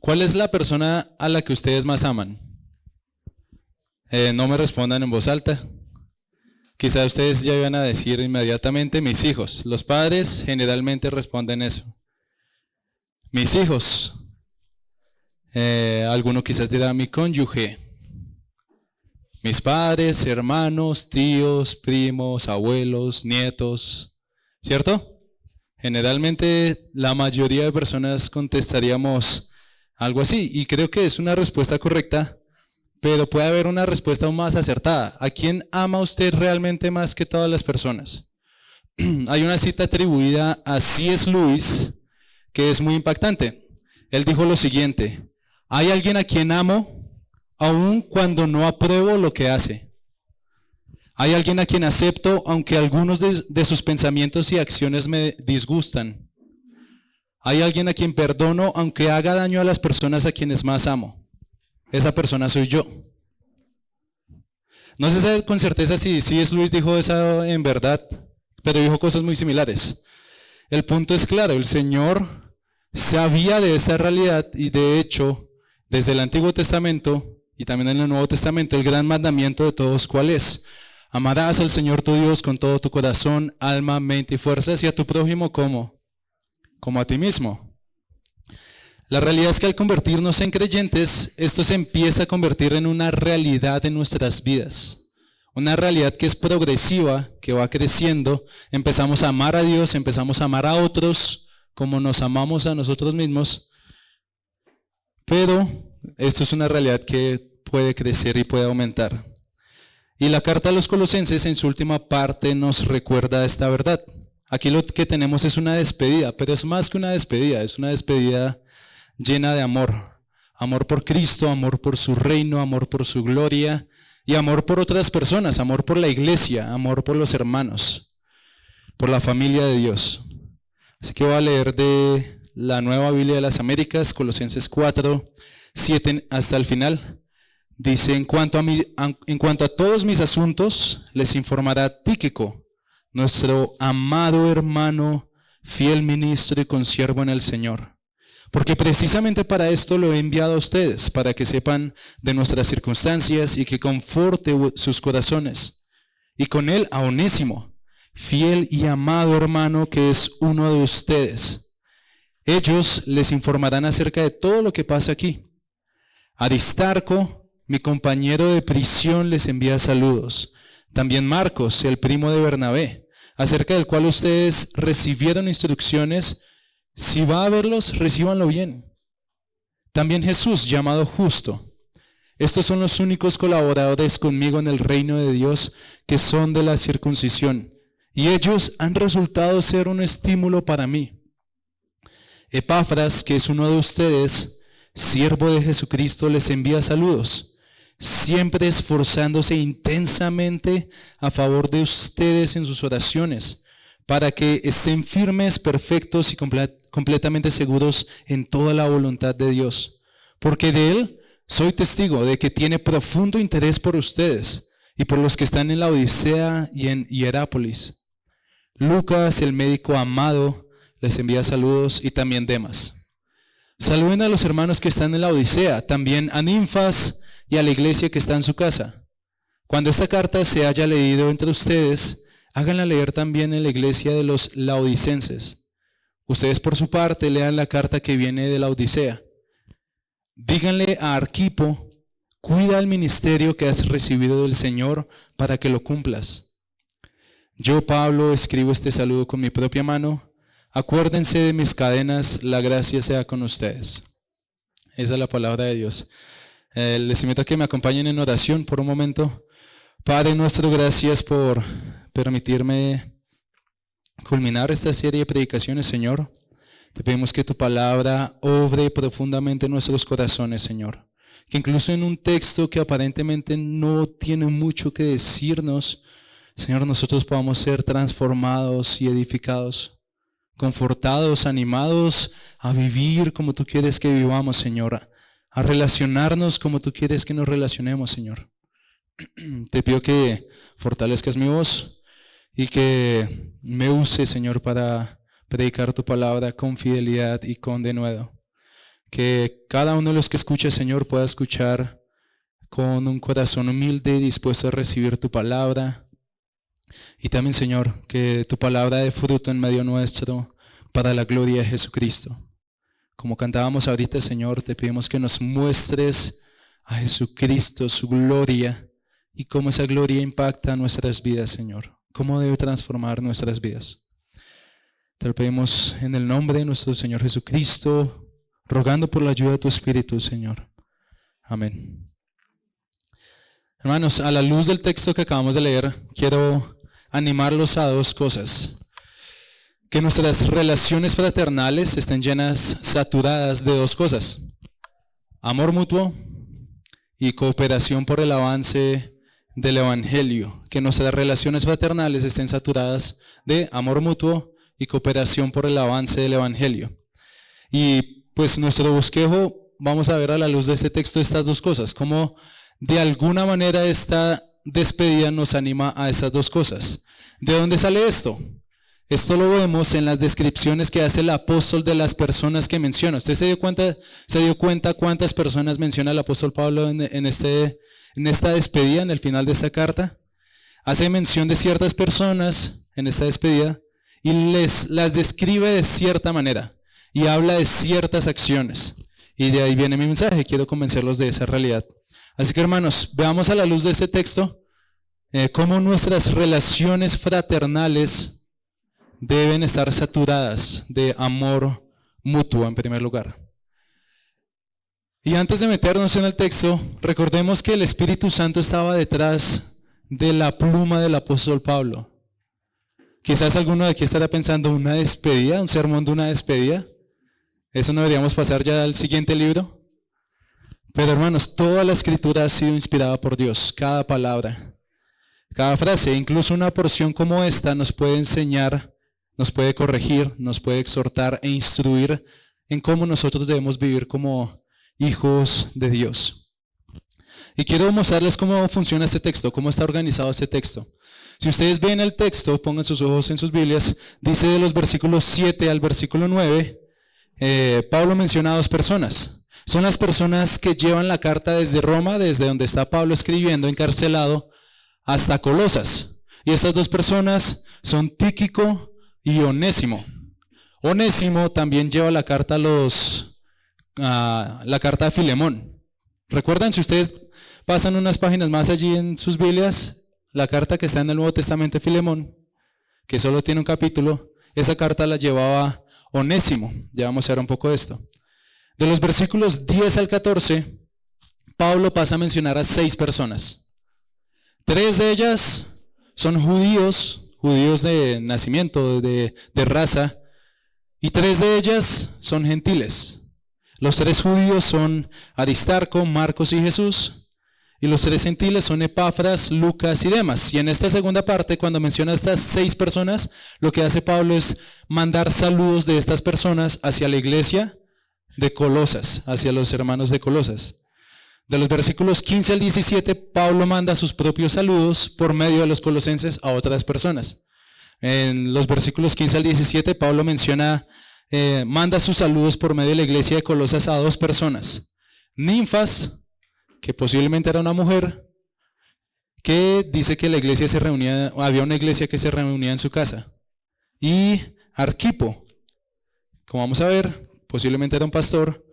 ¿Cuál es la persona a la que ustedes más aman? No me respondan en voz alta. Quizá ustedes ya iban a decir inmediatamente mis hijos. Los padres generalmente responden eso. Mis hijos. Alguno quizás dirá mi cónyuge. Mis padres, hermanos, tíos, primos, abuelos, nietos. ¿Cierto? Generalmente la mayoría de personas contestaríamos algo así. Y creo que es una respuesta correcta. Pero puede haber una respuesta aún más acertada. ¿A quién ama usted realmente más que todas las personas? Hay una cita atribuida a C.S. Lewis que es muy impactante. Él dijo lo siguiente: hay alguien a quien amo aun cuando no apruebo lo que hace. Hay alguien a quien acepto aunque algunos de sus pensamientos y acciones me disgustan. Hay alguien a quien perdono aunque haga daño a las personas a quienes más amo. Esa persona soy yo. No sé con certeza si C.S. Lewis dijo eso en verdad, pero dijo cosas muy similares. El punto es claro, el Señor sabía de esta realidad y de hecho, desde el Antiguo Testamento y también en el Nuevo Testamento, el gran mandamiento de todos, ¿cuál es? Amarás al Señor tu Dios con todo tu corazón, alma, mente y fuerzas, y a tu prójimo ¿cómo? Como a ti mismo. La realidad es que al convertirnos en creyentes, esto se empieza a convertir en una realidad en nuestras vidas. Una realidad que es progresiva, que va creciendo. Empezamos a amar a Dios, empezamos a amar a otros como nos amamos a nosotros mismos. Pero esto es una realidad que puede crecer y puede aumentar. Y la carta a los Colosenses en su última parte nos recuerda esta verdad. Aquí lo que tenemos es una despedida, pero es más que una despedida, es una despedida llena de amor. Amor por Cristo, amor por su reino, amor por su gloria y amor por otras personas, amor por la iglesia, amor por los hermanos, por la familia de Dios. Así que voy a leer de la Nueva Biblia de las Américas, Colosenses 4, 7 hasta el final. Dice, en cuanto a todos mis asuntos, les informará Tíquico, nuestro amado hermano, fiel ministro y consiervo en el Señor. Porque precisamente para esto lo he enviado a ustedes, para que sepan de nuestras circunstancias y que conforte sus corazones. Y con él a Onésimo, fiel y amado hermano que es uno de ustedes. Ellos les informarán acerca de todo lo que pasa aquí. Aristarco, mi compañero de prisión, les envía saludos. También Marcos, el primo de Bernabé, acerca del cual ustedes recibieron instrucciones. Si va a verlos, recíbanlo bien. También Jesús, llamado Justo. Estos son los únicos colaboradores conmigo en el reino de Dios que son de la circuncisión. Y ellos han resultado ser un estímulo para mí. Epafras, que es uno de ustedes, siervo de Jesucristo, les envía saludos, siempre esforzándose intensamente a favor de ustedes en sus oraciones, para que estén firmes, perfectos y completamente seguros en toda la voluntad de Dios. Porque de Él soy testigo de que tiene profundo interés por ustedes y por los que están en la Odisea y en Hierápolis. Lucas, el médico amado, les envía saludos, y también Demas. Saluden a los hermanos que están en la Odisea, también a Ninfas y a la iglesia que está en su casa. Cuando esta carta se haya leído entre ustedes, háganla leer también en la iglesia de los laodicenses. Ustedes por su parte lean la carta que viene de la Odisea. Díganle a Arquipo, cuida el ministerio que has recibido del Señor para que lo cumplas. Yo, Pablo, escribo este saludo con mi propia mano. Acuérdense de mis cadenas, la gracia sea con ustedes. Esa es la palabra de Dios. Les invito a que me acompañen en oración por un momento. Padre nuestro, gracias por permitirme culminar esta serie de predicaciones, Señor. Te pedimos que tu palabra obre profundamente en nuestros corazones, Señor. Que incluso en un texto que aparentemente no tiene mucho que decirnos, Señor, nosotros podamos ser transformados y edificados, confortados, animados a vivir como tú quieres que vivamos, Señor, a relacionarnos como tú quieres que nos relacionemos, Señor. Te pido que fortalezcas mi voz y que me uses, Señor, para predicar tu palabra con fidelidad y con denuedo. Que cada uno de los que escuche, Señor, pueda escuchar con un corazón humilde y dispuesto a recibir tu palabra. Y también, Señor, que tu palabra dé fruto en medio nuestro para la gloria de Jesucristo. Como cantábamos ahorita, Señor, te pedimos que nos muestres a Jesucristo, su gloria, y cómo esa gloria impacta nuestras vidas, Señor. Cómo debe transformar nuestras vidas. Te lo pedimos en el nombre de nuestro Señor Jesucristo, rogando por la ayuda de tu Espíritu, Señor. Amén. Hermanos, a la luz del texto que acabamos de leer, quiero animarlos a dos cosas. Que nuestras relaciones fraternales estén llenas, saturadas de dos cosas: amor mutuo y cooperación por el avance del Evangelio. Que nuestras relaciones fraternales estén saturadas de amor mutuo y cooperación por el avance del Evangelio. Y pues nuestro bosquejo, vamos a ver a la luz de este texto estas dos cosas, cómo de alguna manera esta despedida nos anima a estas dos cosas. ¿De dónde sale esto? Esto lo vemos en las descripciones que hace el apóstol de las personas que menciona. ¿Usted se dio cuenta cuántas personas menciona el apóstol Pablo en esta despedida, en el final de esta carta? Hace mención de ciertas personas en esta despedida y las describe de cierta manera y habla de ciertas acciones. Y de ahí viene mi mensaje, quiero convencerlos de esa realidad. Así que, hermanos, veamos a la luz de este texto cómo nuestras relaciones fraternales deben estar saturadas de amor mutuo en primer lugar. Y antes de meternos en el texto, recordemos que el Espíritu Santo estaba detrás de la pluma del apóstol Pablo. Quizás alguno de aquí estará pensando, ¿una despedida? ¿Un sermón de una despedida? ¿Eso no deberíamos pasar ya al siguiente libro? Pero hermanos, toda la Escritura ha sido inspirada por Dios, cada palabra, cada frase, incluso una porción como esta nos puede enseñar, nos puede corregir, nos puede exhortar e instruir en cómo nosotros debemos vivir como hijos de Dios. Y quiero mostrarles cómo funciona este texto, cómo está organizado este texto. Si ustedes ven el texto, pongan sus ojos en sus Biblias, dice de los versículos 7 al versículo 9, Pablo menciona a dos personas. Son las personas que llevan la carta desde Roma, desde donde está Pablo escribiendo, encarcelado, hasta Colosas. Y estas dos personas son Tíquico y Onésimo. Onésimo también lleva la carta la carta a Filemón. ¿Recuerdan? Si ustedes pasan unas páginas más allí en sus Biblias, la carta que está en el Nuevo Testamento de Filemón, que solo tiene un capítulo, esa carta la llevaba Onésimo. Ya vamos a ver un poco de esto. De los versículos 10 al 14, Pablo pasa a mencionar a 6 personas. 3 de ellas son judíos de nacimiento, de raza, y 3 de ellas son gentiles. Los 3 judíos son Aristarco, Marcos y Jesús, y los 3 gentiles son Epafras, Lucas y Demas. Y en esta segunda parte, cuando menciona a estas 6 personas, lo que hace Pablo es mandar saludos de estas personas hacia la iglesia de Colosas, hacia los hermanos de Colosas. De los versículos 15 al 17, Pablo manda sus propios saludos por medio de los colosenses a otras personas. En los versículos 15 al 17, Pablo manda sus saludos por medio de la iglesia de Colosas a 2 personas. Ninfas, que posiblemente era una mujer, que dice que la iglesia se reunía, había una iglesia que se reunía en su casa. Y Arquipo, como vamos a ver, posiblemente era un pastor.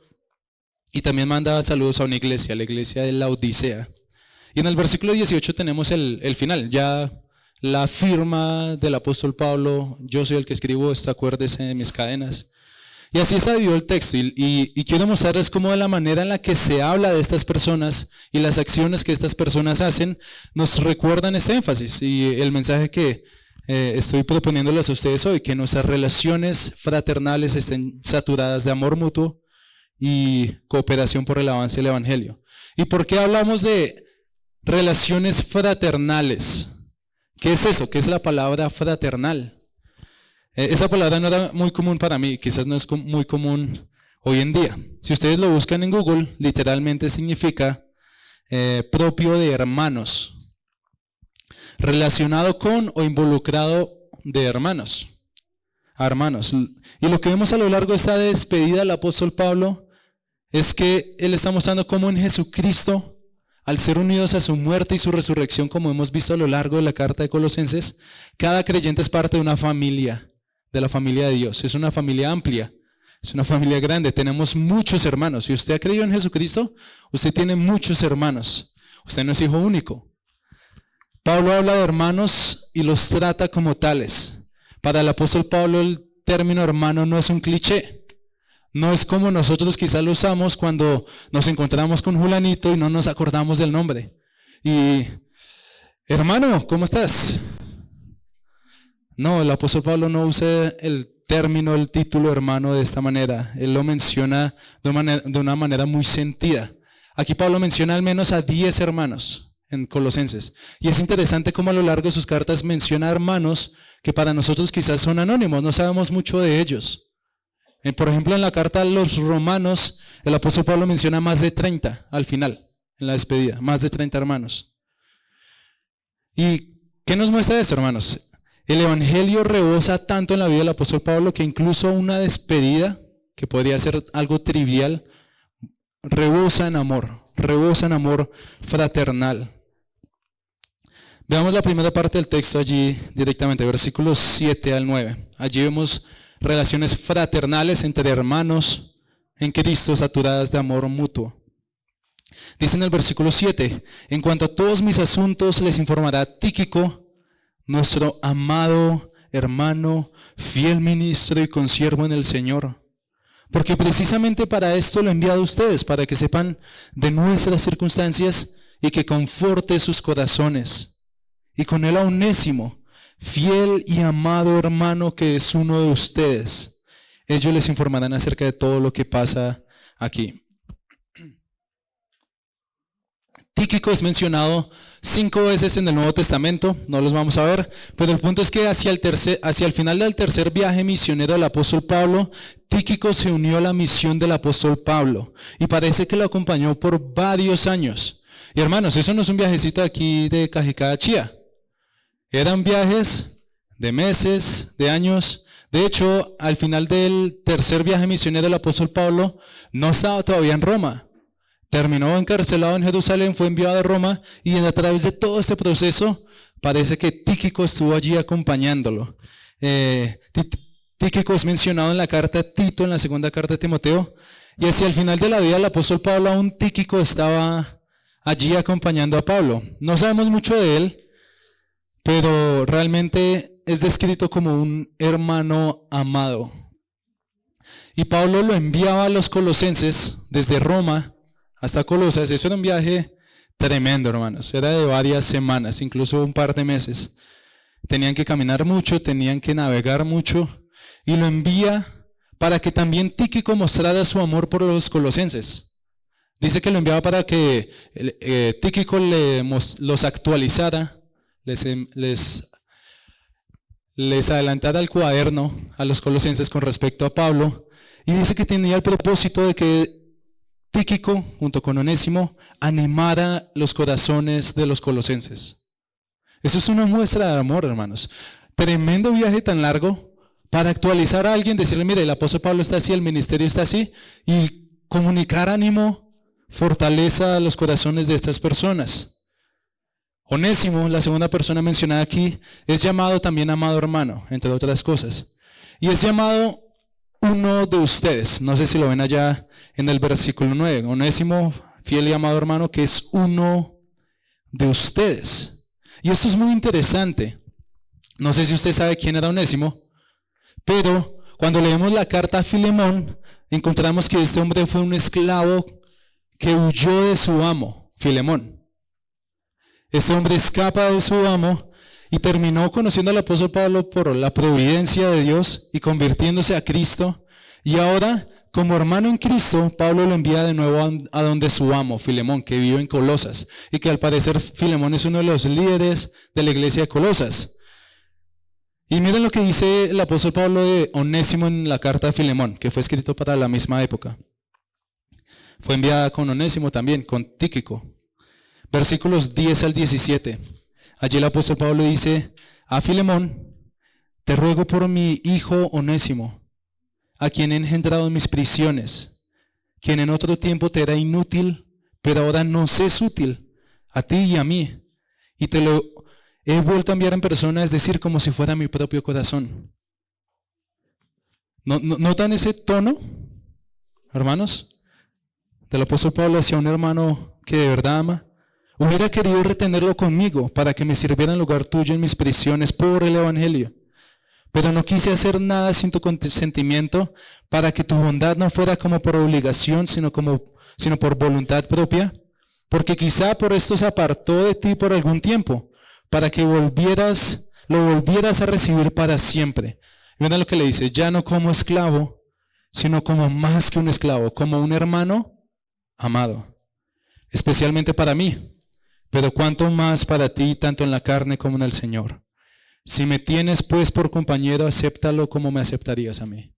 Y también manda saludos a una iglesia, la iglesia de la Odisea. Y en el versículo 18 tenemos el final, ya la firma del apóstol Pablo: yo soy el que escribo esto, acuérdese de mis cadenas. Y así está dividido el texto. Y quiero mostrarles cómo de la manera en la que se habla de estas personas y las acciones que estas personas hacen, nos recuerdan este énfasis y el mensaje que estoy proponiéndoles a ustedes hoy, que nuestras relaciones fraternales estén saturadas de amor mutuo y cooperación por el avance del Evangelio. ¿Y por qué hablamos de relaciones fraternales? ¿Qué es eso? ¿Qué es la palabra fraternal? Esa palabra no era muy común para mí, quizás no es muy común hoy en día. Si ustedes lo buscan en Google, literalmente significa propio de hermanos, relacionado con o involucrado de hermanos. A hermanos. Y lo que vemos a lo largo de esta despedida del apóstol Pablo es que Él está mostrando cómo en Jesucristo, al ser unidos a su muerte y su resurrección, como hemos visto a lo largo de la carta de Colosenses, cada creyente es parte de una familia, de la familia de Dios. Es una familia amplia, es una familia grande, tenemos muchos hermanos. Si usted ha creído en Jesucristo, usted tiene muchos hermanos. Usted no es hijo único. Pablo habla de hermanos y los trata como tales. Para el apóstol Pablo el término hermano no es un cliché. No es como nosotros quizás lo usamos cuando nos encontramos con Julanito y no nos acordamos del nombre. Y, hermano, ¿cómo estás? No, el apóstol Pablo no usa el término, el título hermano de esta manera. Él lo menciona de una manera muy sentida. Aquí Pablo menciona al menos a 10 hermanos en Colosenses. Y es interesante cómo a lo largo de sus cartas menciona hermanos que para nosotros quizás son anónimos, no sabemos mucho de ellos. Por ejemplo, en la carta a los romanos, el apóstol Pablo menciona más de 30 al final, en la despedida, más de 30 hermanos. ¿Y qué nos muestra eso, hermanos? El evangelio rebosa tanto en la vida del apóstol Pablo que incluso una despedida, que podría ser algo trivial, rebosa en amor fraternal. Veamos la primera parte del texto allí directamente, versículos 7 al 9. Allí vemos relaciones fraternales entre hermanos en Cristo, saturadas de amor mutuo. Dice en el versículo 7, en cuanto a todos mis asuntos les informará Tíquico, nuestro amado hermano, fiel ministro y consiervo en el Señor. Porque precisamente para esto lo he enviado a ustedes, para que sepan de nuestras circunstancias y que conforte sus corazones. Y con él a Onésimo, fiel y amado hermano que es uno de ustedes. Ellos les informarán acerca de todo lo que pasa aquí. Tíquico es mencionado 5 veces en el Nuevo Testamento, no los vamos a ver, pero el punto es que hacia el final del tercer viaje misionero del apóstol Pablo, Tíquico se unió a la misión del apóstol Pablo y parece que lo acompañó por varios años. Y hermanos, eso no es un viajecito aquí de Cajicá a Chía. Eran viajes de meses, de años. De hecho, al final del tercer viaje misionero del apóstol Pablo, no estaba todavía en Roma. Terminó encarcelado en Jerusalén, fue enviado a Roma y a través de todo este proceso parece que Tíquico estuvo allí acompañándolo. Tíquico es mencionado en la carta a Tito, en la segunda carta de Timoteo, y hacia el final de la vida del apóstol Pablo aún Tíquico estaba allí acompañando a Pablo. No sabemos mucho de él, pero realmente es descrito como un hermano amado. Y Pablo lo enviaba a los colosenses desde Roma hasta Colosas. Eso era un viaje tremendo, hermanos. Era de varias semanas, incluso un par de meses. Tenían que caminar mucho, tenían que navegar mucho. Y lo envía para que también Tíquico mostrara su amor por los colosenses. Dice que lo enviaba para que Tíquico los actualizara, les adelantara el cuaderno a los colosenses con respecto a Pablo. Y dice que tenía el propósito de que Tíquico, junto con Onésimo, animara los corazones de los colosenses. Eso es una muestra de amor, hermanos. Tremendo viaje tan largo para actualizar a alguien, decirle, mire, el apóstol Pablo está así, el ministerio está así, y comunicar ánimo, fortaleza a los corazones de estas personas. Onésimo, la segunda persona mencionada aquí, es llamado también amado hermano, entre otras cosas. Y es llamado uno de ustedes. No sé si lo ven allá en el versículo 9. Onésimo, fiel y amado hermano, que es uno de ustedes. Y esto es muy interesante. No sé si usted sabe quién era Onésimo, pero cuando leemos la carta a Filemón, encontramos que este hombre fue un esclavo que huyó de su amo, Filemón. Este hombre escapa de su amo y terminó conociendo al apóstol Pablo por la providencia de Dios y convirtiéndose a Cristo. Y ahora, como hermano en Cristo, Pablo lo envía de nuevo a donde su amo, Filemón, que vive en Colosas. Y que al parecer Filemón es uno de los líderes de la iglesia de Colosas. Y miren lo que dice el apóstol Pablo de Onésimo en la carta a Filemón, que fue escrito para la misma época. Fue enviada con Onésimo también, con Tíquico. Versículos 10 al 17. Allí el apóstol Pablo dice, a Filemón, te ruego por mi hijo Onésimo, a quien he engendrado en mis prisiones, quien en otro tiempo te era inútil, pero ahora nos es útil, a ti y a mí. Y te lo he vuelto a enviar en persona, es decir, como si fuera mi propio corazón. ¿Notan ese tono, hermanos? Del apóstol Pablo hacia un hermano que de verdad ama. Hubiera querido retenerlo conmigo para que me sirviera en lugar tuyo en mis prisiones por el evangelio. Pero no quise hacer nada sin tu consentimiento, para que tu bondad no fuera como por obligación, sino por voluntad propia. Porque quizá por esto se apartó de ti por algún tiempo, para que lo volvieras a recibir para siempre. Y miren lo que le dice: ya no como esclavo, sino como más que un esclavo, como un hermano amado, especialmente para mí, pero cuanto más para ti, tanto en la carne como en el Señor. Si me tienes pues por compañero, acéptalo como me aceptarías a mí.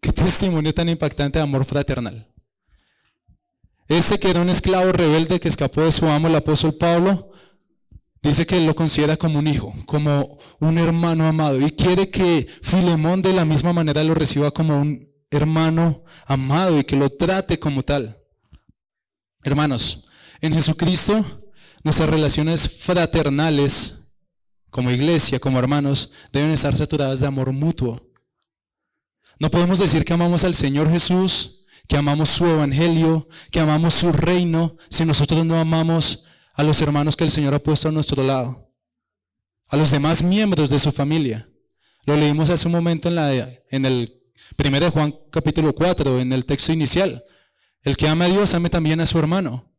Qué testimonio tan impactante de amor fraternal. Este que era un esclavo rebelde que escapó de su amo, el apóstol Pablo, dice que lo considera como un hijo, como un hermano amado, y quiere que Filemón de la misma manera lo reciba como un hermano amado y que lo trate como tal. Hermanos, en Jesucristo nuestras relaciones fraternales como iglesia, como hermanos, deben estar saturadas de amor mutuo. No podemos decir que amamos al Señor Jesús, que amamos su evangelio, que amamos su reino, si nosotros no amamos a los hermanos que el Señor ha puesto a nuestro lado, a los demás miembros de su familia. Lo leímos hace un momento en el 1 de Juan capítulo 4, en el texto inicial. El que ama a Dios, ame también a su hermano.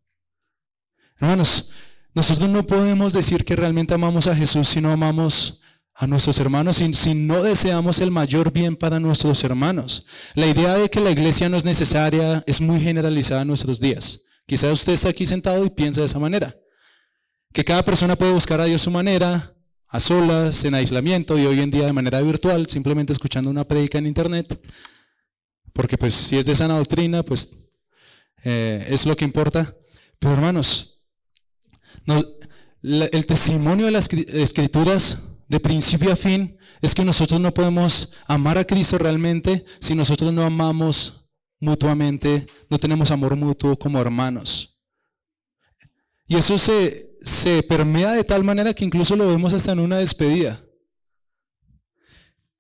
Hermanos, nosotros no podemos decir que realmente amamos a Jesús si no amamos a nuestros hermanos, si no deseamos el mayor bien para nuestros hermanos. La idea de que la iglesia no es necesaria es muy generalizada en nuestros días. Quizás usted está aquí sentado y piensa de esa manera, que cada persona puede buscar a Dios a su manera, a solas, en aislamiento, y hoy en día de manera virtual, simplemente escuchando una prédica en internet, porque pues si es de sana doctrina, pues es lo que importa. Pero hermanos, el testimonio de las Escrituras de principio a fin es que nosotros no podemos amar a Cristo realmente si nosotros no amamos mutuamente, no tenemos amor mutuo como hermanos. Y eso se permea de tal manera que incluso lo vemos hasta en una despedida.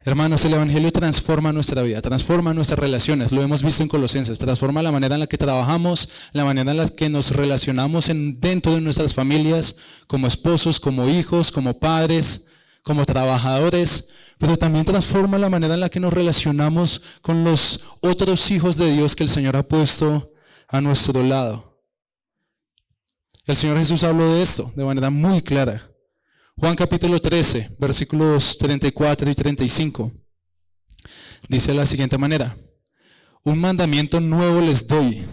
Hermanos, el evangelio transforma nuestra vida, transforma nuestras relaciones, lo hemos visto en Colosenses, transforma la manera en la que trabajamos, la manera en la que nos relacionamos dentro de nuestras familias, como esposos, como hijos, como padres, como trabajadores, pero también transforma la manera en la que nos relacionamos con los otros hijos de Dios que el Señor ha puesto a nuestro lado. El Señor Jesús habló de esto de manera muy clara. Juan capítulo 13, versículos 34 y 35, dice de la siguiente manera: un mandamiento nuevo les doy,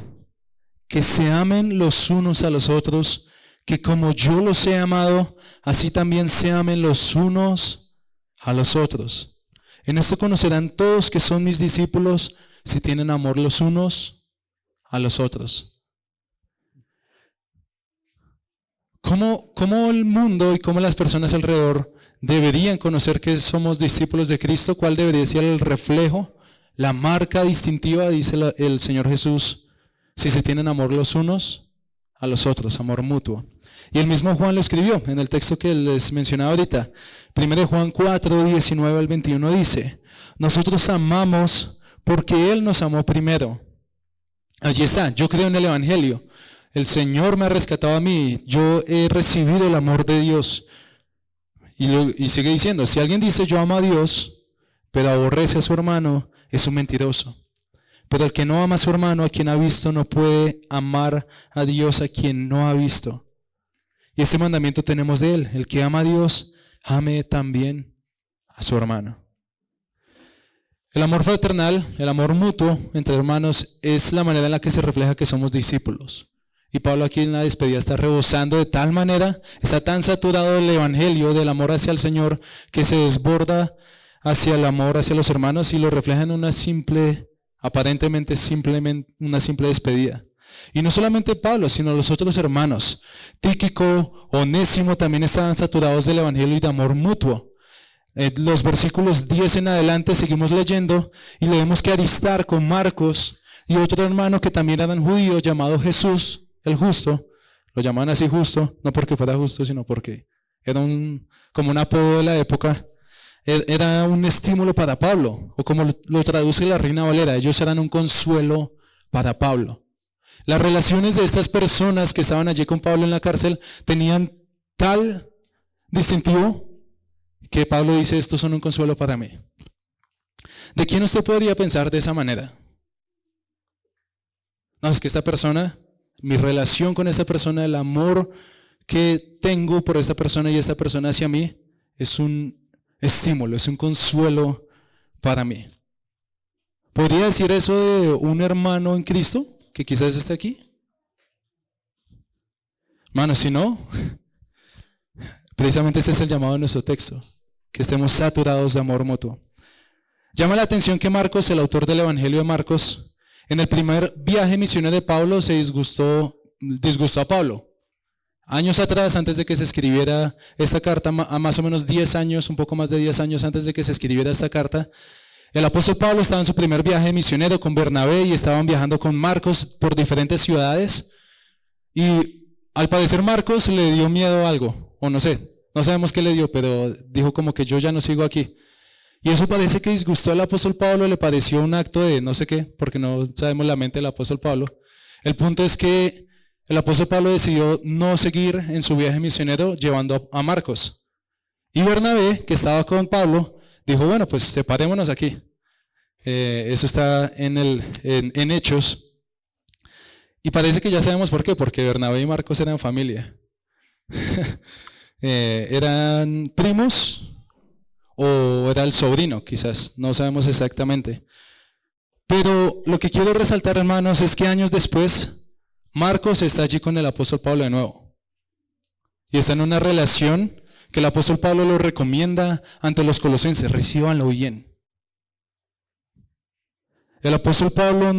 que se amen los unos a los otros, que como yo los he amado, así también se amen los unos a los otros. En esto conocerán todos que son mis discípulos, si tienen amor los unos a los otros. ¿Cómo el mundo y cómo las personas alrededor deberían conocer que somos discípulos de Cristo? ¿Cuál debería ser el reflejo, la marca distintiva, dice el Señor Jesús, si se tienen amor los unos a los otros, amor mutuo? Y el mismo Juan lo escribió en el texto que les mencionaba ahorita. 1 Juan 4, 19 al 21 dice: nosotros amamos porque Él nos amó primero. Allí está, yo creo en el evangelio. El Señor me ha rescatado a mí, yo he recibido el amor de Dios. Y sigue diciendo: si alguien dice yo amo a Dios, pero aborrece a su hermano, es un mentiroso. Pero el que no ama a su hermano, a quien ha visto, no puede amar a Dios a quien no ha visto. Y este mandamiento tenemos de Él: el que ama a Dios, ame también a su hermano. El amor fraternal, el amor mutuo entre hermanos, es la manera en la que se refleja que somos discípulos. Y Pablo aquí en la despedida está rebosando de tal manera, está tan saturado del evangelio, del amor hacia el Señor, que se desborda hacia el amor hacia los hermanos y lo refleja en una aparentemente una simple despedida. Y no solamente Pablo, sino los otros hermanos, Tíquico, Onésimo, también estaban saturados del evangelio y de amor mutuo. Los versículos 10 en adelante seguimos leyendo y leemos que Aristarco, Marcos, y otro hermano que también era un judío llamado Jesús, el justo. Lo llamaban así justo, no porque fuera justo, sino porque era como un apodo de la época. Era un estímulo para Pablo, o como lo traduce la Reina Valera, ellos eran un consuelo para Pablo. Las relaciones de estas personas que estaban allí con Pablo en la cárcel tenían tal distintivo que Pablo dice, estos son un consuelo para mí. ¿De quién usted podría pensar de esa manera? No, es que esta persona, mi relación con esta persona, el amor que tengo por esta persona y esta persona hacia mí, es un estímulo, es un consuelo para mí. ¿Podría decir eso de un hermano en Cristo que quizás esté aquí? Hermano, si no, precisamente ese es el llamado de nuestro texto, que estemos saturados de amor mutuo. Llama la atención que Marcos, el autor del Evangelio de Marcos, en el primer viaje misionero de Pablo se disgustó a Pablo. Años atrás, antes de que se escribiera esta carta, a más o menos 10 años, un poco más de 10 años antes de que se escribiera esta carta, el apóstol Pablo estaba en su primer viaje misionero con Bernabé y estaban viajando con Marcos por diferentes ciudades. Y al parecer Marcos le dio miedo a algo, o no sé, no sabemos qué le dio, pero dijo como que yo ya no sigo aquí. Y eso parece que disgustó al apóstol Pablo, le pareció un acto de no sé qué, porque no sabemos la mente del apóstol Pablo. El punto es que el apóstol Pablo decidió no seguir en su viaje misionero llevando a Marcos. Y Bernabé, que estaba con Pablo, dijo, bueno, pues separémonos aquí. Eso está en Hechos. Y parece que ya sabemos por qué, porque Bernabé y Marcos eran familia. Eran primos, o era el sobrino, quizás, no sabemos exactamente. Pero lo que quiero resaltar, hermanos, es que años después, Marcos está allí con el apóstol Pablo de nuevo. Y está en una relación que el apóstol Pablo lo recomienda ante los colosenses, recíbanlo bien. El apóstol Pablo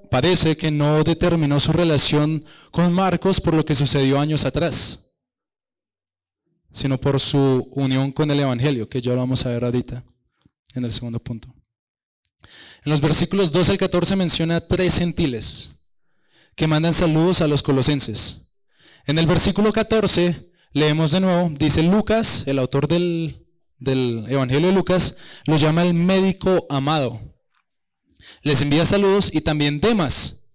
parece que no determinó su relación con Marcos por lo que sucedió años atrás, sino por su unión con el Evangelio, que ya lo vamos a ver ahorita, en el segundo punto. En los versículos 12 al 14 menciona 3 gentiles que mandan saludos a los colosenses. En el versículo 14 leemos de nuevo, dice Lucas, el autor del Evangelio de Lucas, lo llama el médico amado. Les envía saludos y también Demas.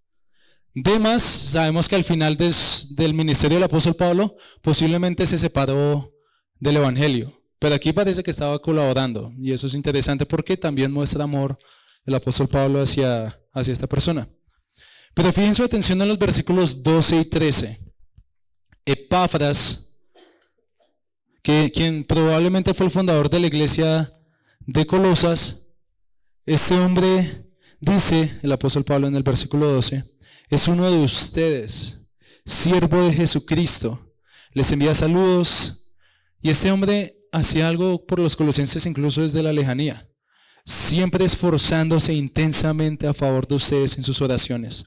Demas, sabemos que al final del ministerio del apóstol Pablo, posiblemente se separó del Evangelio. Pero aquí parece que estaba colaborando. Y eso es interesante porque también muestra amor el apóstol Pablo hacia esta persona. Pero fijen su atención en los versículos 12 y 13. Epafras, quien probablemente fue el fundador de la iglesia de Colosas, este hombre dice, el apóstol Pablo en el versículo 12, es uno de ustedes, siervo de Jesucristo, les envía saludos. Y este hombre hacía algo por los colosenses incluso desde la lejanía, siempre esforzándose intensamente a favor de ustedes en sus oraciones,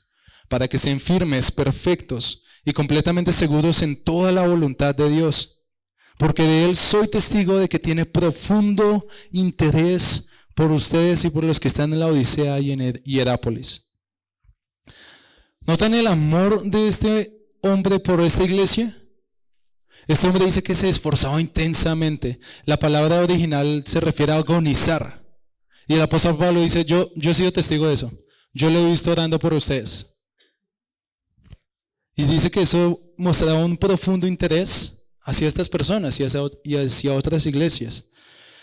para que sean firmes, perfectos y completamente seguros en toda la voluntad de Dios. Porque de él soy testigo de que tiene profundo interés por ustedes y por los que están en la Odisea y en Hierápolis. ¿Notan el amor de este hombre por esta iglesia? Este hombre dice que se esforzaba intensamente. La palabra original se refiere a agonizar. Y el apóstol Pablo dice, yo he sido testigo de eso. Yo le he visto orando por ustedes. Y dice que eso mostraba un profundo interés hacia estas personas y hacia otras iglesias.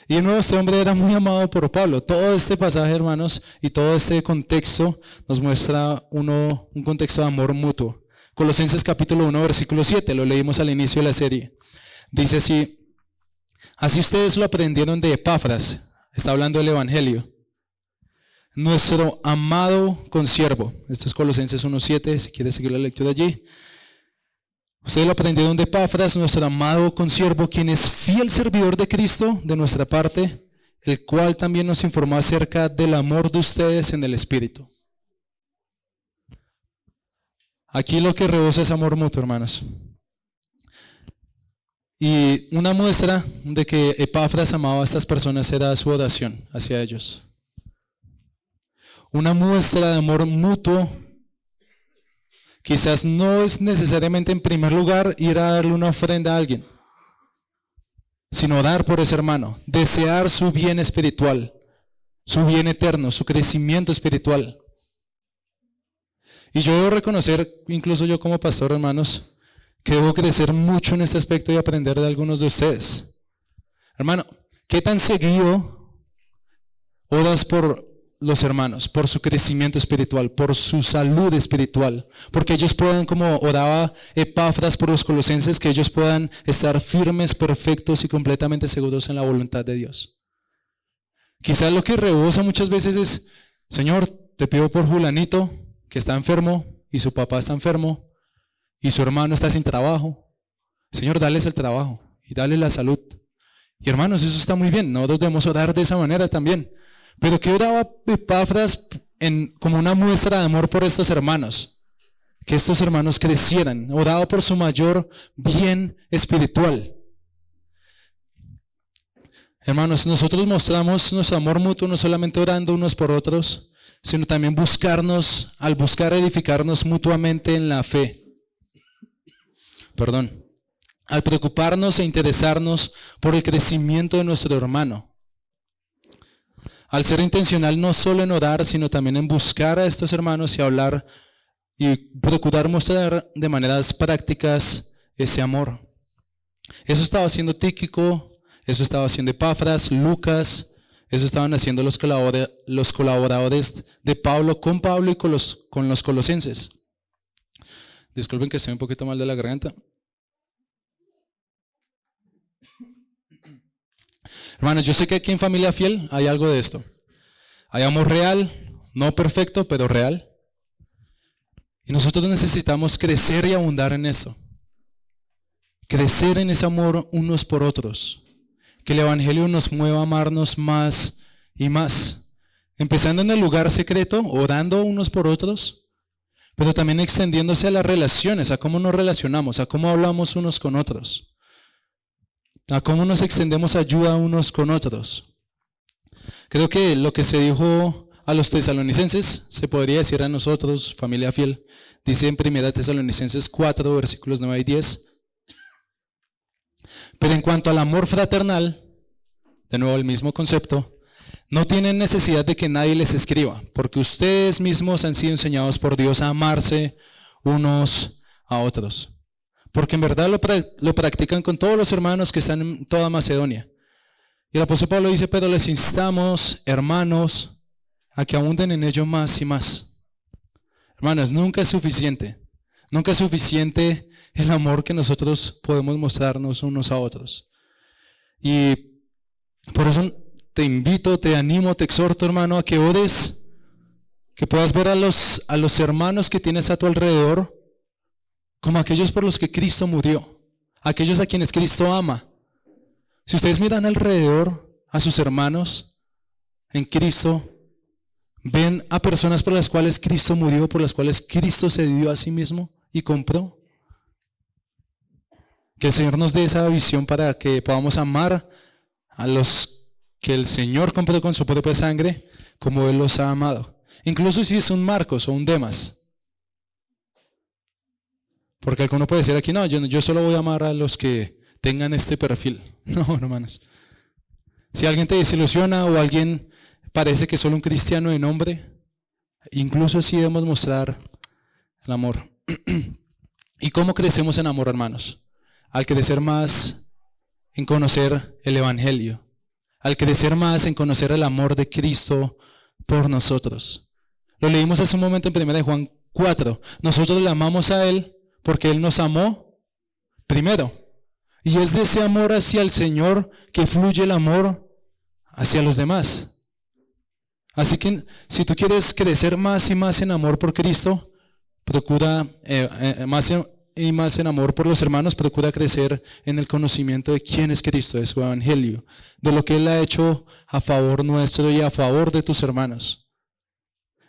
Y de nuevo este hombre era muy amado por Pablo. Todo este pasaje, hermanos, y todo este contexto nos muestra un contexto de amor mutuo. Colosenses capítulo 1, versículo 7, lo leímos al inicio de la serie. Dice así ustedes lo aprendieron de Epafras, está hablando del Evangelio, nuestro amado consiervo. Esto es Colosenses 1:7, si quieres seguir la lectura allí. Ustedes lo aprendieron de Epafras, nuestro amado consiervo, quien es fiel servidor de Cristo de nuestra parte, el cual también nos informó acerca del amor de ustedes en el Espíritu. Aquí lo que rebosa es amor mutuo, hermanos. Y una muestra de que Epafras amaba a estas personas era su oración hacia ellos. una muestra de amor mutuo, quizás no es necesariamente en primer lugar ir a darle una ofrenda a alguien, sino orar por ese hermano, desear su bien espiritual, su bien eterno, su crecimiento espiritual. Y yo debo reconocer, incluso yo como pastor, hermanos, que debo crecer mucho en este aspecto y aprender de algunos de ustedes. Hermano, ¿qué tan seguido oras por los hermanos, por su crecimiento espiritual, por su salud espiritual? Porque ellos puedan, como oraba Epafras por los colosenses, que ellos puedan estar firmes, perfectos y completamente seguros en la voluntad de Dios. Quizás lo que rebosa muchas veces es: Señor, te pido por fulanito que está enfermo y su papá está enfermo y su hermano está sin trabajo. Señor, dales el trabajo y dale la salud. Y hermanos, eso está muy bien, nosotros debemos orar de esa manera también. Pero ¿qué oraba Epafras como una muestra de amor por estos hermanos? Que estos hermanos crecieran, oraba por su mayor bien espiritual. Hermanos, nosotros mostramos nuestro amor mutuo no solamente orando unos por otros, sino también al buscar edificarnos mutuamente en la fe. Al preocuparnos e interesarnos por el crecimiento de nuestro hermano. Al ser intencional no solo en orar, sino también en buscar a estos hermanos y hablar y procurar mostrar de maneras prácticas ese amor. Eso estaba haciendo Tíquico, eso estaba haciendo Epafras, Lucas, eso estaban haciendo los colaboradores de Pablo con Pablo y con los colosenses. Disculpen que estoy un poquito mal de la garganta. Hermanos, yo sé que aquí en Familia Fiel hay algo de esto. Hay amor real, no perfecto, pero real. Y nosotros necesitamos crecer y abundar en eso. Crecer en ese amor unos por otros. Que el Evangelio nos mueva a amarnos más y más. Empezando en el lugar secreto, orando unos por otros, pero también extendiéndose a las relaciones, a cómo nos relacionamos, a cómo hablamos unos con otros, a cómo nos extendemos ayuda unos con otros. Creo que lo que se dijo a los tesalonicenses se podría decir a nosotros, Familia Fiel. Dice en 1 Tesalonicenses 4, versículos 9 y 10. Pero en cuanto al amor fraternal, de nuevo el mismo concepto, no tienen necesidad de que nadie les escriba, porque ustedes mismos han sido enseñados por Dios a amarse unos a otros. Porque en verdad lo practican con todos los hermanos que están en toda Macedonia. Y el apóstol Pablo dice: pero les instamos, hermanos, a que abunden en ello más y más. Hermanos, nunca es suficiente. Nunca es suficiente el amor que nosotros podemos mostrarnos unos a otros. Y por eso te invito, te animo, te exhorto, hermano, a que ores, que puedas ver a los hermanos que tienes a tu alrededor como aquellos por los que Cristo murió, aquellos a quienes Cristo ama. Si ustedes miran alrededor a sus hermanos en Cristo, ven a personas por las cuales Cristo murió, por las cuales Cristo se dio a sí mismo y compró. Que el Señor nos dé esa visión para que podamos amar a los que el Señor compró con su propia sangre, como Él los ha amado. Incluso si es un Marcos o un Demas. Porque alguno puede decir aquí: no, yo solo voy a amar a los que tengan este perfil. No, hermanos. Si alguien te desilusiona o alguien parece que es solo un cristiano de nombre, incluso así debemos mostrar el amor. ¿Y cómo crecemos en amor, hermanos? Al crecer más en conocer el Evangelio, al crecer más en conocer el amor de Cristo por nosotros. Lo leímos hace un momento en 1 Juan 4. Nosotros le amamos a Él porque Él nos amó primero. Y es de ese amor hacia el Señor que fluye el amor hacia los demás. Así que si tú quieres crecer más y más en amor por Cristo, procura más y más en amor por los hermanos, procura crecer en el conocimiento de quién es Cristo, de su Evangelio, de lo que Él ha hecho a favor nuestro y a favor de tus hermanos.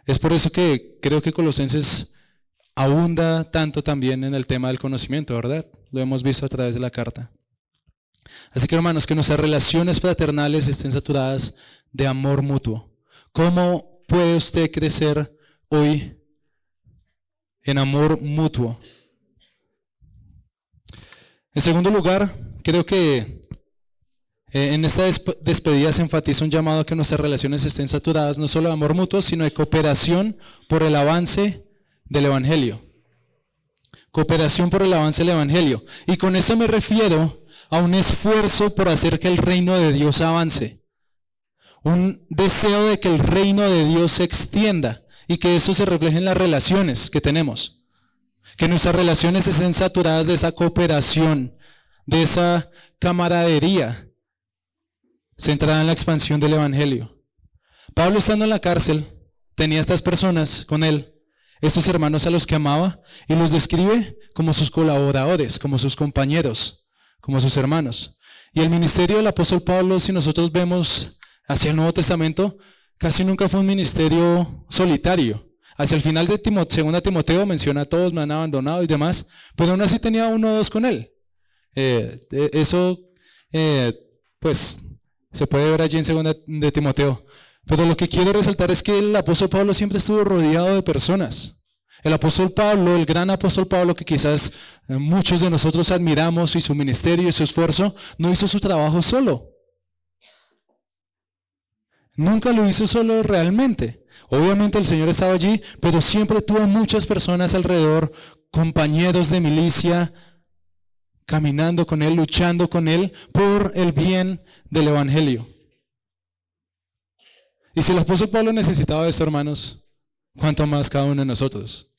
Es por eso que creo que Colosenses abunda tanto también en el tema del conocimiento, ¿verdad? Lo hemos visto a través de la carta. Así que, hermanos, que nuestras relaciones fraternales estén saturadas de amor mutuo. ¿Cómo puede usted crecer hoy en amor mutuo? En segundo lugar, creo que en esta despedida se enfatiza un llamado a que nuestras relaciones estén saturadas no solo de amor mutuo, sino de cooperación por el avance del Evangelio. Cooperación por el avance del Evangelio. Y con eso me refiero a un esfuerzo por hacer que el reino de Dios avance. Un deseo de que el reino de Dios se extienda y que eso se refleje en las relaciones que tenemos. Que nuestras relaciones estén saturadas de esa cooperación, de esa camaradería centrada en la expansión del Evangelio. Pablo, estando en la cárcel, tenía estas personas con él, estos hermanos a los que amaba, y los describe como sus colaboradores, como sus compañeros, como sus hermanos. Y el ministerio del apóstol Pablo, si nosotros vemos hacia el Nuevo Testamento, casi nunca fue un ministerio solitario. Hacia el final de 2 Timoteo menciona a todos me han abandonado y demás, pero aún así tenía uno o dos con él. Pues se puede ver allí en 2 de Timoteo. Pero lo que quiero resaltar es que el apóstol Pablo siempre estuvo rodeado de personas. El apóstol Pablo, el gran apóstol Pablo, que quizás muchos de nosotros admiramos, y su ministerio y su esfuerzo, no hizo su trabajo solo. Nunca lo hizo solo realmente. Obviamente el Señor estaba allí, pero siempre tuvo muchas personas alrededor, compañeros de milicia, caminando con él, luchando con él por el bien del Evangelio. Y si el apóstol Pablo necesitaba esto, hermanos, ¿cuánto más cada uno de nosotros?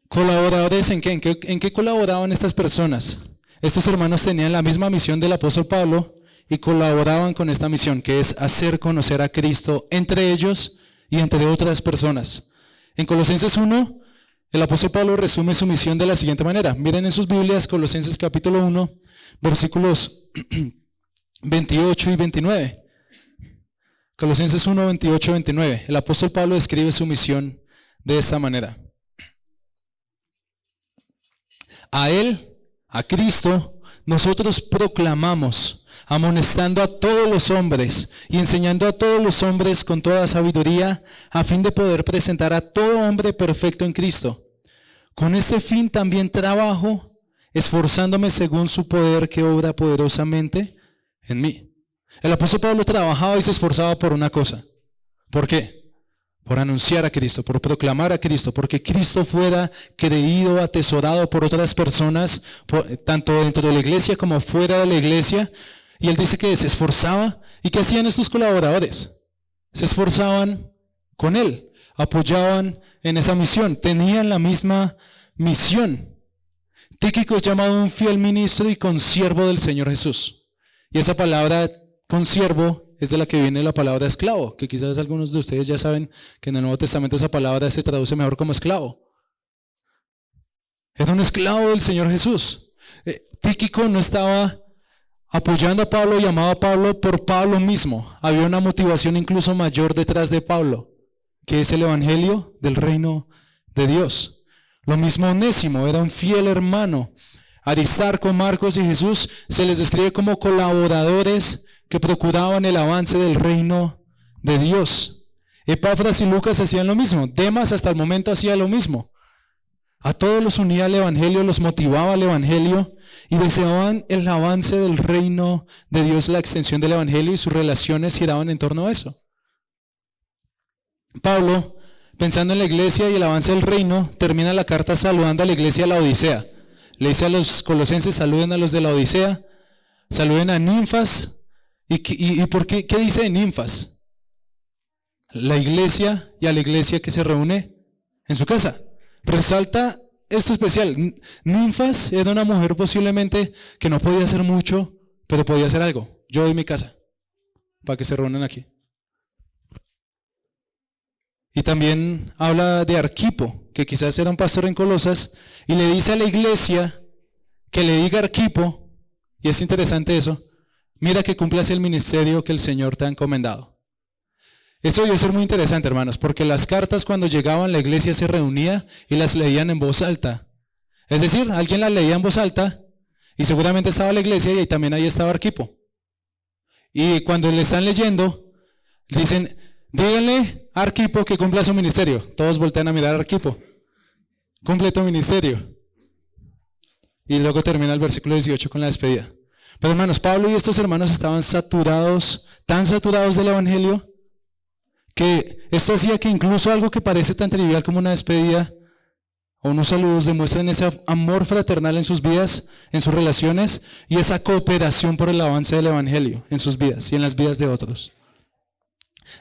¿Colaboradores en qué? ¿En qué colaboraban estas personas? Estos hermanos tenían la misma misión del apóstol Pablo y colaboraban con esta misión, que es hacer conocer a Cristo entre ellos y entre otras personas. En Colosenses 1, el apóstol Pablo resume su misión de la siguiente manera. Miren en sus Biblias, Colosenses capítulo 1, versículos 28 y 29. Colosenses 1, 28 y 29. El apóstol Pablo describe su misión de esta manera. A él, a Cristo, nosotros proclamamos, amonestando a todos los hombres y enseñando a todos los hombres con toda sabiduría, a fin de poder presentar a todo hombre perfecto en Cristo. Con este fin también trabajo, esforzándome según su poder que obra poderosamente en mí. El apóstol Pablo trabajaba y se esforzaba por una cosa. ¿Por qué? Por anunciar a Cristo, por proclamar a Cristo, porque Cristo fuera creído, atesorado por otras personas, tanto dentro de la iglesia como fuera de la iglesia. Y él dice que se esforzaba. ¿Y qué hacían estos colaboradores? Se esforzaban con él, apoyaban en esa misión, tenían la misma misión. Tíquico es llamado un fiel ministro y consiervo del Señor Jesús. Y esa palabra consiervo es de la que viene la palabra esclavo, que quizás algunos de ustedes ya saben que en el Nuevo Testamento esa palabra se traduce mejor como esclavo. Era un esclavo del Señor Jesús. Tíquico no estaba apoyando a Pablo y amaba a Pablo por Pablo mismo. Había una motivación incluso mayor detrás de Pablo, que es el Evangelio del reino de Dios. Lo mismo Onésimo, era un fiel hermano. Aristarco, Marcos y Jesús se les describe como colaboradores que procuraban el avance del reino de Dios. Epafras y Lucas hacían lo mismo. Demas hasta el momento hacía lo mismo. A todos los unía el Evangelio, los motivaba el Evangelio y deseaban el avance del reino de Dios, la extensión del Evangelio, y sus relaciones giraban en torno a eso. Pablo, pensando en la iglesia y el avance del reino, termina la carta saludando a la iglesia de la Odisea. Le dice a los colosenses, saluden a los de la Odisea, saluden a Ninfas. ¿Y por qué? ¿Qué dice de Ninfas? La iglesia, y a la iglesia que se reúne en su casa. Resalta esto especial. Ninfas era una mujer posiblemente que no podía hacer mucho, pero podía hacer algo. Yo doy mi casa para que se reúnan aquí. Y también habla de Arquipo, que quizás era un pastor en Colosas, y le dice a la iglesia que le diga a Arquipo, y es interesante eso, mira que cumplas el ministerio que el Señor te ha encomendado. Eso debió ser muy interesante, hermanos, porque las cartas cuando llegaban la iglesia se reunía y las leían en voz alta. Es decir, alguien las leía en voz alta y seguramente estaba la iglesia y también ahí estaba Arquipo. Y cuando le están leyendo, dicen, Díganle a Arquipo que cumpla su ministerio. Todos voltean a mirar a Arquipo. Cumple tu ministerio. Y luego termina el versículo 18 con la despedida. Pero hermanos, Pablo y estos hermanos estaban saturados, tan saturados del evangelio, que esto hacía que incluso algo que parece tan trivial como una despedida o unos saludos demuestren ese amor fraternal en sus vidas, en sus relaciones, y esa cooperación por el avance del evangelio en sus vidas y en las vidas de otros.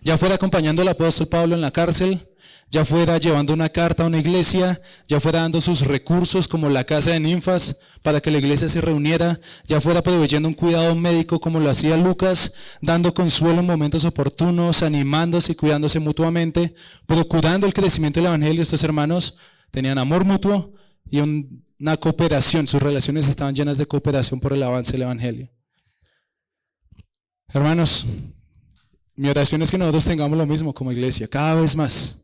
Ya fuera acompañando al apóstol Pablo en la cárcel, ya fuera llevando una carta a una iglesia, ya fuera dando sus recursos como la casa de ninfas para que la iglesia se reuniera, ya fuera proveyendo un cuidado médico como lo hacía Lucas, dando consuelo en momentos oportunos, animándose y cuidándose mutuamente, procurando el crecimiento del evangelio. Estos hermanos tenían amor mutuo y una cooperación, sus relaciones estaban llenas de cooperación por el avance del evangelio. Hermanos, mi oración es que nosotros tengamos lo mismo como iglesia, cada vez más.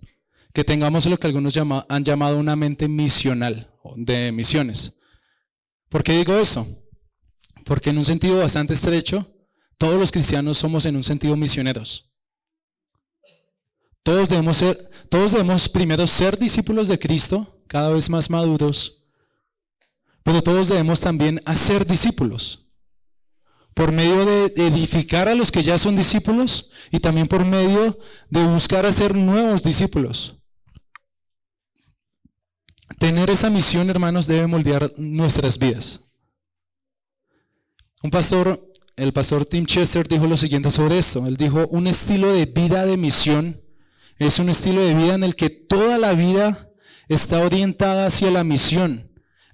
Que tengamos lo que algunos han llamado una mente misional, de misiones. ¿Por qué digo esto? Porque en un sentido bastante estrecho, todos los cristianos somos en un sentido misioneros. Todos debemos primero ser discípulos de Cristo, cada vez más maduros, pero todos debemos también hacer discípulos. Por medio de edificar a los que ya son discípulos y también por medio de buscar hacer nuevos discípulos. Tener esa misión, hermanos, debe moldear nuestras vidas. El pastor Tim Chester dijo lo siguiente sobre esto. Él dijo, un estilo de vida de misión es un estilo de vida en el que toda la vida está orientada hacia la misión.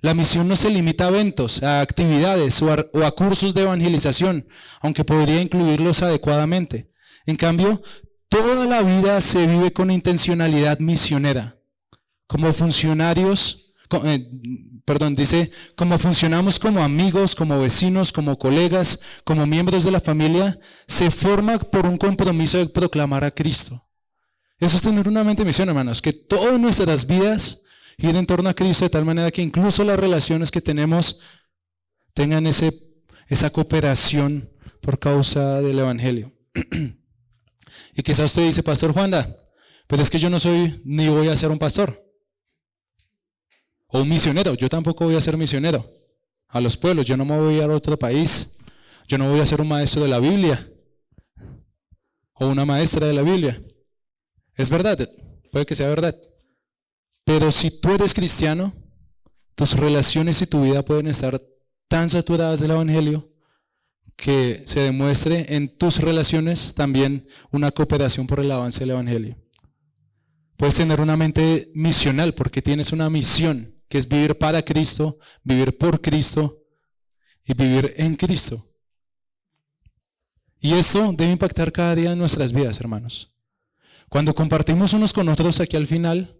La misión no se limita a eventos, a actividades o a cursos de evangelización, aunque podría incluirlos adecuadamente. En cambio, toda la vida se vive con intencionalidad misionera. Como funcionarios, como funcionamos como amigos, como vecinos, como colegas, como miembros de la familia, se forma por un compromiso de proclamar a Cristo. Eso es tener una mente misión, hermanos, que todas nuestras vidas giren en torno a Cristo de tal manera que incluso las relaciones que tenemos tengan esa cooperación por causa del evangelio. Y quizás usted dice, Pastor Juanda, pero es que yo no soy ni voy a ser un pastor. O un misionero, yo tampoco voy a ser misionero a los pueblos, yo no me voy a ir a otro país, yo no voy a ser un maestro de la Biblia o una maestra de la Biblia. Es verdad, puede que sea verdad, pero si tú eres cristiano, tus relaciones y tu vida pueden estar tan saturadas del evangelio que se demuestre en tus relaciones también una cooperación por el avance del evangelio. Puedes tener una mente misional porque tienes una misión, que es vivir para Cristo, vivir por Cristo y vivir en Cristo. Y esto debe impactar cada día en nuestras vidas, hermanos. Cuando compartimos unos con otros aquí al final,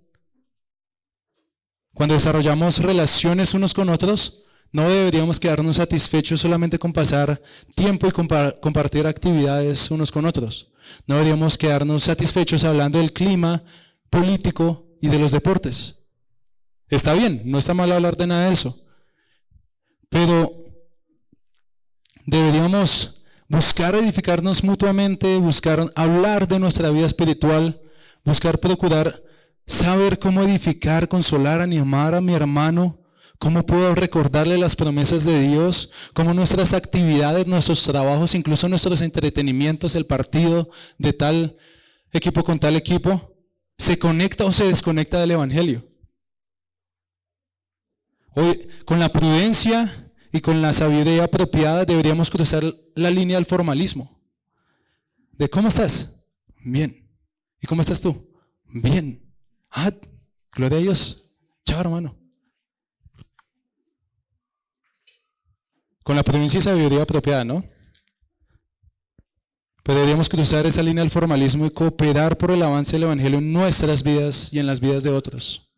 cuando desarrollamos relaciones unos con otros, no deberíamos quedarnos satisfechos solamente con pasar tiempo y compartir actividades unos con otros. No deberíamos quedarnos satisfechos hablando del clima político y de los deportes. Está bien, no está mal hablar de nada de eso, pero deberíamos buscar edificarnos mutuamente, buscar hablar de nuestra vida espiritual, buscar procurar saber cómo edificar, consolar, animar a mi hermano, cómo puedo recordarle las promesas de Dios, cómo nuestras actividades, nuestros trabajos, incluso nuestros entretenimientos, el partido de tal equipo con tal equipo, se conecta o se desconecta del evangelio. Hoy, con la prudencia y con la sabiduría apropiada deberíamos cruzar la línea del formalismo. ¿De cómo estás? Bien. ¿Y cómo estás tú? Bien. Ah, gloria a Dios. Chao, hermano. Con la prudencia y sabiduría apropiada, ¿no? Pero deberíamos cruzar esa línea del formalismo y cooperar por el avance del evangelio en nuestras vidas y en las vidas de otros.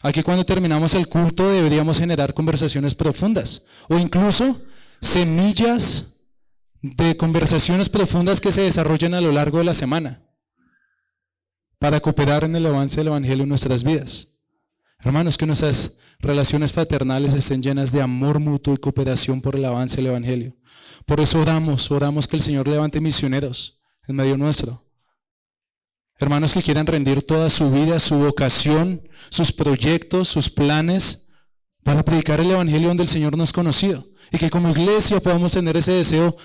Aquí cuando terminamos el culto deberíamos generar conversaciones profundas o incluso semillas de conversaciones profundas que se desarrollen a lo largo de la semana para cooperar en el avance del evangelio en nuestras vidas. Hermanos, que nuestras relaciones fraternales estén llenas de amor mutuo y cooperación por el avance del evangelio. Por eso oramos que el Señor levante misioneros en medio nuestro. Hermanos que quieran rendir toda su vida, su vocación, sus proyectos, sus planes para predicar el Evangelio donde el Señor nos ha conocido. Y que como iglesia podamos tener ese deseo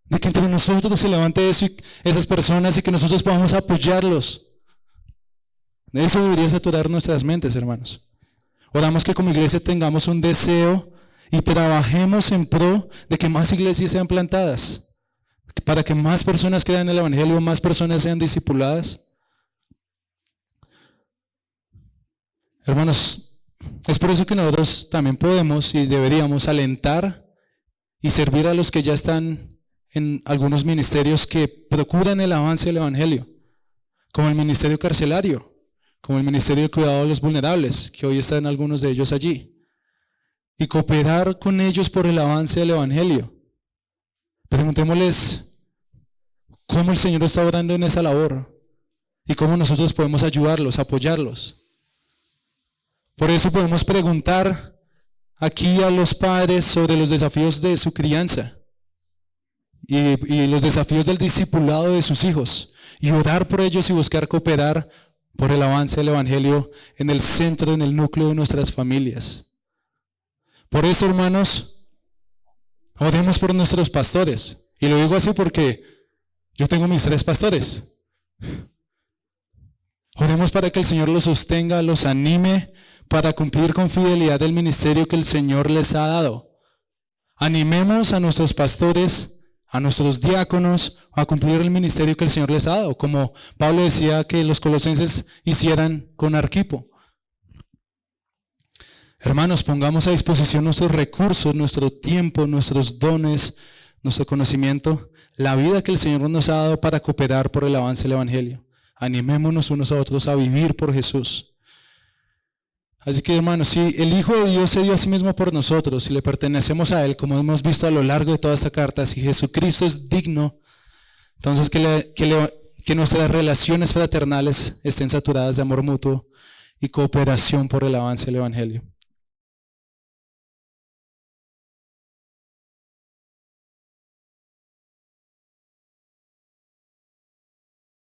de que entre nosotros se levante eso y esas personas y que nosotros podamos apoyarlos. Eso debería saturar nuestras mentes, hermanos. Oramos que como iglesia tengamos un deseo y trabajemos en pro de que más iglesias sean plantadas, para que más personas crean en el Evangelio, más personas sean discipuladas. Hermanos, es por eso que nosotros también podemos y deberíamos alentar y servir a los que ya están en algunos ministerios que procuran el avance del Evangelio, como el ministerio carcelario, como el ministerio de cuidado de los vulnerables, que hoy están algunos de ellos allí, y cooperar con ellos por el avance del Evangelio. Preguntémosles cómo el Señor está orando en esa labor y cómo nosotros podemos ayudarlos, apoyarlos. Por eso podemos preguntar aquí a los padres sobre los desafíos de su crianza y los desafíos del discipulado de sus hijos, y orar por ellos y buscar cooperar por el avance del Evangelio en el centro, en el núcleo de nuestras familias. Por eso, hermanos, oremos por nuestros pastores. Y lo digo así porque yo tengo mis 3 pastores. Oremos para que el Señor los sostenga, los anime para cumplir con fidelidad el ministerio que el Señor les ha dado. Animemos a nuestros pastores, a nuestros diáconos, a cumplir el ministerio que el Señor les ha dado, como Pablo decía que los colosenses hicieran con Arquipo. Hermanos, pongamos a disposición nuestros recursos, nuestro tiempo, nuestros dones, nuestro conocimiento, la vida que el Señor nos ha dado para cooperar por el avance del Evangelio. Animémonos unos a otros a vivir por Jesús. Así que, hermanos, si el Hijo de Dios se dio a sí mismo por nosotros, si le pertenecemos a Él, como hemos visto a lo largo de toda esta carta, si Jesucristo es digno, entonces que nuestras relaciones fraternales estén saturadas de amor mutuo y cooperación por el avance del Evangelio.